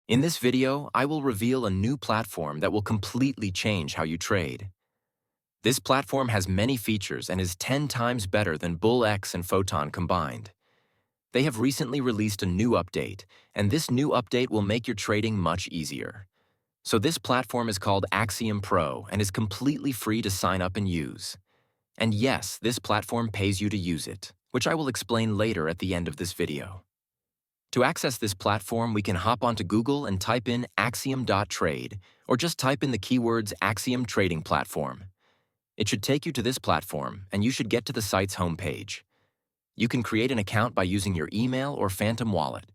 In this video, I will reveal a new platform that will completely change how you trade. This platform has many features and is 10 times better than BullX and Photon combined. They have recently released a new update, and this new update will make your trading much easier. So this platform is called Axiom Pro and is completely free to sign up and use. And yes, this platform pays you to use it, which I will explain later at the end of this video. To access this platform, we can hop onto Google and type in axiom.trade, or just type in the keywords Axiom Trading Platform. It should take you to this platform, and you should get to the site's homepage. You can create an account by using your email or Phantom wallet.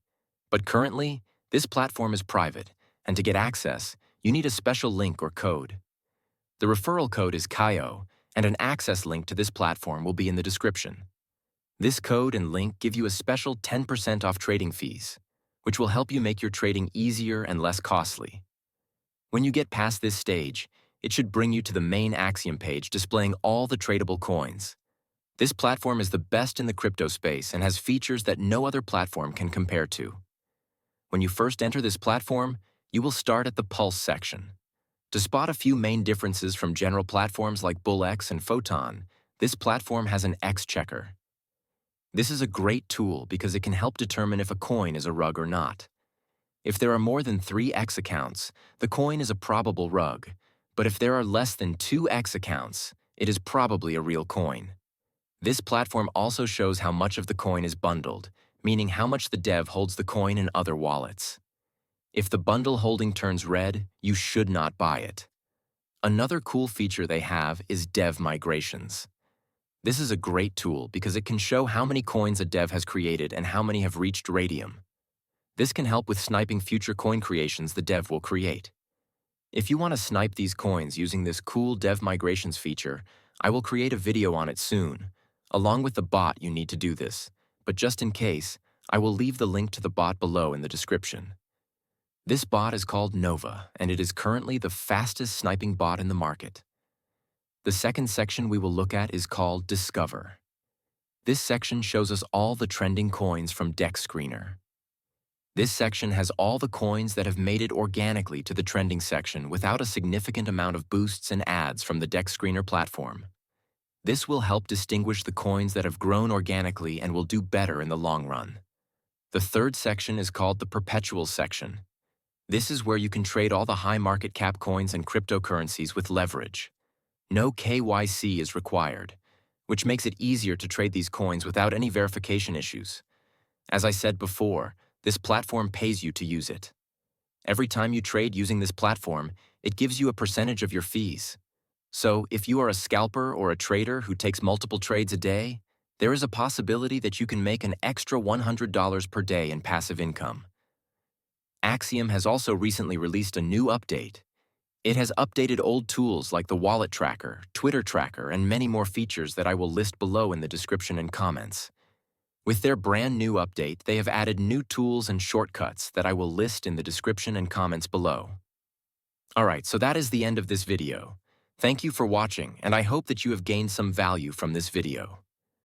But currently, this platform is private, and to get access, you need a special link or code. The referral code is KAIO, and an access link to this platform will be in the description. This code and link give you a special 10% off trading fees, which will help you make your trading easier and less costly. When you get past this stage, it should bring you to the main Axiom page displaying all the tradable coins. This platform is the best in the crypto space and has features that no other platform can compare to. When you first enter this platform, you will start at the Pulse section. To spot a few main differences from general platforms like BullX and Photon, this platform has an X checker. This is a great tool because it can help determine if a coin is a rug or not. If there are more than 3 X accounts, the coin is a probable rug, but if there are less than 2 X accounts, it is probably a real coin. This platform also shows how much of the coin is bundled, meaning how much the dev holds the coin in other wallets. If the bundle holding turns red, you should not buy it. Another cool feature they have is dev migrations. This is a great tool because it can show how many coins a dev has created and how many have reached radium. This can help with sniping future coin creations the dev will create. If you want to snipe these coins using this cool dev migrations feature, I will create a video on it soon. Along with the bot, you need to do this, but just in case, I will leave the link to the bot below in the description. This bot is called Nova, and it is currently the fastest sniping bot in the market. The second section we will look at is called Discover. This section shows us all the trending coins from DexScreener. This section has all the coins that have made it organically to the trending section without a significant amount of boosts and ads from the DexScreener platform. This will help distinguish the coins that have grown organically and will do better in the long run. The third section is called the Perpetual section. This is where you can trade all the high market cap coins and cryptocurrencies with leverage. No KYC is required, which makes it easier to trade these coins without any verification issues. As I said before, this platform pays you to use it. Every time you trade using this platform, it gives you a percentage of your fees. So if you are a scalper or a trader who takes multiple trades a day, there is a possibility that you can make an extra $100 per day in passive income. Axiom has also recently released a new update. It has updated old tools like the wallet tracker, Twitter tracker, and many more features that I will list below in the description and comments. With their brand new update, they have added new tools and shortcuts that I will list in the description and comments below. Alright, so that is the end of this video. Thank you for watching, and I hope that you have gained some value from this video.